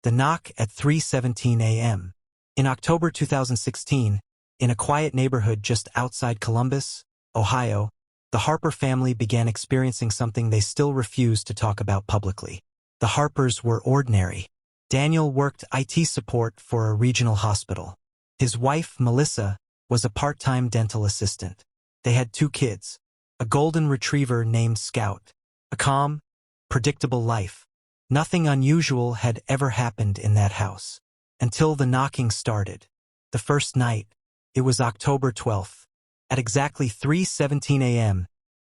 The knock at 3:17 a.m. In October 2016, in a quiet neighborhood just outside Columbus, Ohio, the Harper family began experiencing something they still refuse to talk about publicly. The Harpers were ordinary. Daniel worked IT support for a regional hospital. His wife, Melissa, was a part-time dental assistant. They had 2 kids, a golden retriever named Scout. A calm, predictable life. Nothing unusual had ever happened in that house. Until the knocking started. The first night, it was October 12th. At exactly 3:17 a.m.,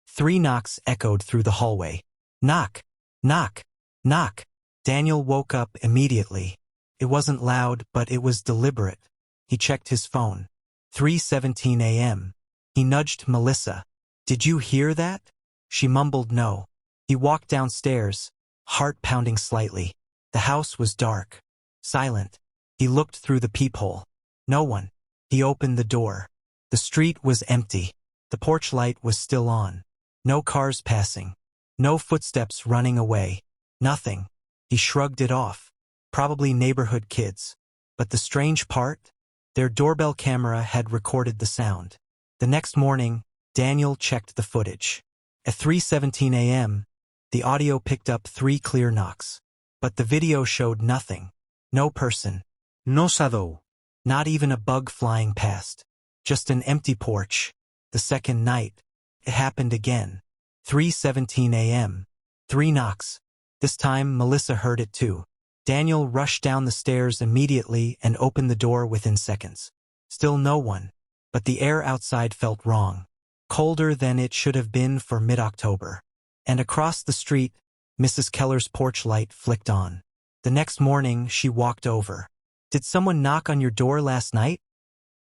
3 knocks echoed through the hallway. Knock, knock, knock. Daniel woke up immediately. It wasn't loud, but it was deliberate. He checked his phone. 3:17 a.m. He nudged Melissa. "Did you hear that?" She mumbled no. He walked downstairs, heart pounding slightly. The house was dark, silent. He looked through the peephole. No one. He opened the door. The street was empty. The porch light was still on. No cars passing. No footsteps running away. Nothing. He shrugged it off. Probably neighborhood kids. But the strange part? Their doorbell camera had recorded the sound. The next morning, Daniel checked the footage. At 3:17 a.m., the audio picked up 3 clear knocks. But the video showed nothing. No person. No shadow. Not even a bug flying past. Just an empty porch. The second night, it happened again. 3:17 a.m. 3 knocks. This time, Melissa heard it too. Daniel rushed down the stairs immediately and opened the door within seconds. Still no one. But the air outside felt wrong. Colder than it should have been for mid-October. And across the street, Mrs. Keller's porch light flicked on. The next morning, she walked over. "Did someone knock on your door last night?"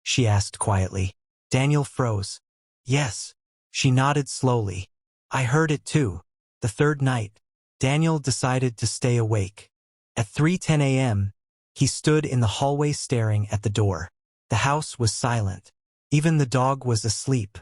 she asked quietly. Daniel froze. "Yes." She nodded slowly. "I heard it too." The third night, Daniel decided to stay awake. At 3:10 a.m., he stood in the hallway staring at the door. The house was silent. Even the dog was asleep.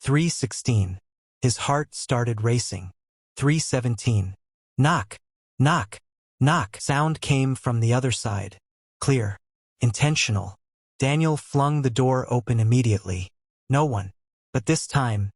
3:16. His heart started racing. 3:17. Knock, knock, knock. Sound came from the other side. Clear. Intentional. Daniel flung the door open immediately. No one. But this time,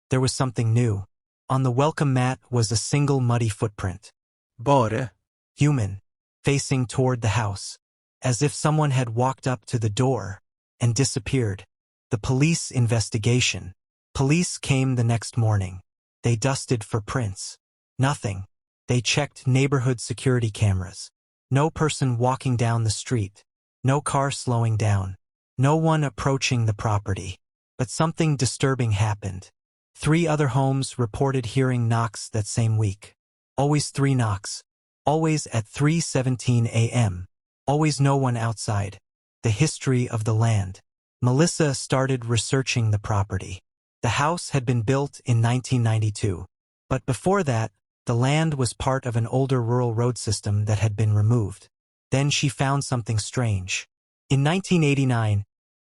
there was something new. On the welcome mat was a single muddy footprint. Bare. Human. Facing toward the house. As if someone had walked up to the door and disappeared. The police investigation. Police came the next morning. They dusted for prints. Nothing. They checked neighborhood security cameras. No person walking down the street. No car slowing down. No one approaching the property. But something disturbing happened. 3 other homes reported hearing knocks that same week. Always 3 knocks. Always at 3:17 a.m. Always no one outside. The history of the land. Melissa started researching the property. The house had been built in 1992. But before that, the land was part of an older rural road system that had been removed. Then she found something strange. In 1989,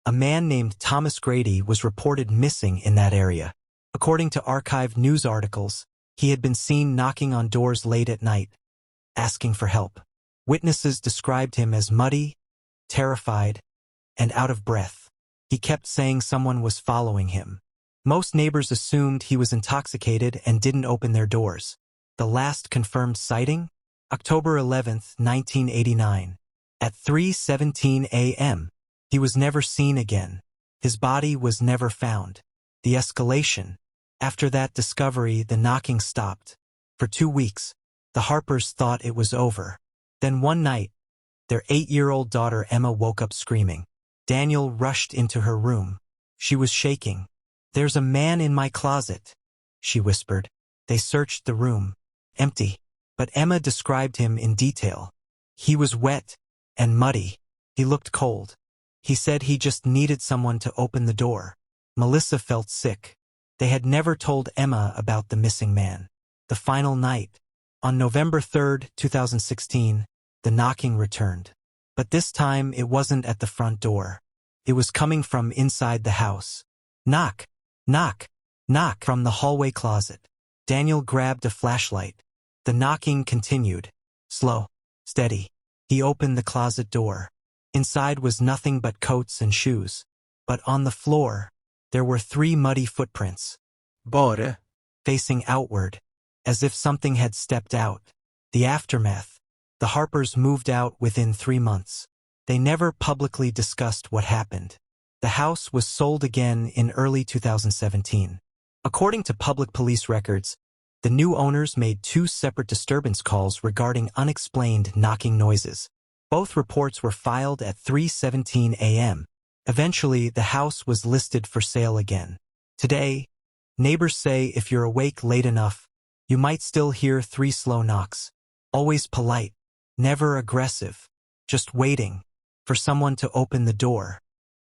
a man named Thomas Grady was reported missing in that area. According to archived news articles, he had been seen knocking on doors late at night, asking for help. Witnesses described him as muddy, terrified, and out of breath. He kept saying someone was following him. Most neighbors assumed he was intoxicated and didn't open their doors. The last confirmed sighting? October 11, 1989. At 3:17 a.m. He was never seen again. His body was never found. The escalation. After that discovery, the knocking stopped. For 2 weeks, the Harpers thought it was over. Then one night, their 8-year-old daughter Emma woke up screaming. Daniel rushed into her room. She was shaking. "There's a man in my closet," she whispered. They searched the room. Empty. But Emma described him in detail. He was wet and muddy. He looked cold. He said he just needed someone to open the door. Melissa felt sick. They had never told Emma about the missing man. The final night. On November 3, 2016, the knocking returned. But this time it wasn't at the front door. It was coming from inside the house. Knock, knock, knock from the hallway closet. Daniel grabbed a flashlight. The knocking continued. Slow, steady. He opened the closet door. Inside was nothing but coats and shoes. But on the floor, there were 3 muddy footprints. Bare. Facing outward, as if something had stepped out. The aftermath. The Harpers moved out within 3 months. They never publicly discussed what happened. The house was sold again in early 2017. According to public police records, the new owners made 2 separate disturbance calls regarding unexplained knocking noises. Both reports were filed at 3:17 a.m. Eventually, the house was listed for sale again. Today, neighbors say if you're awake late enough, you might still hear 3 slow knocks. Always polite, never aggressive, just waiting for someone to open the door.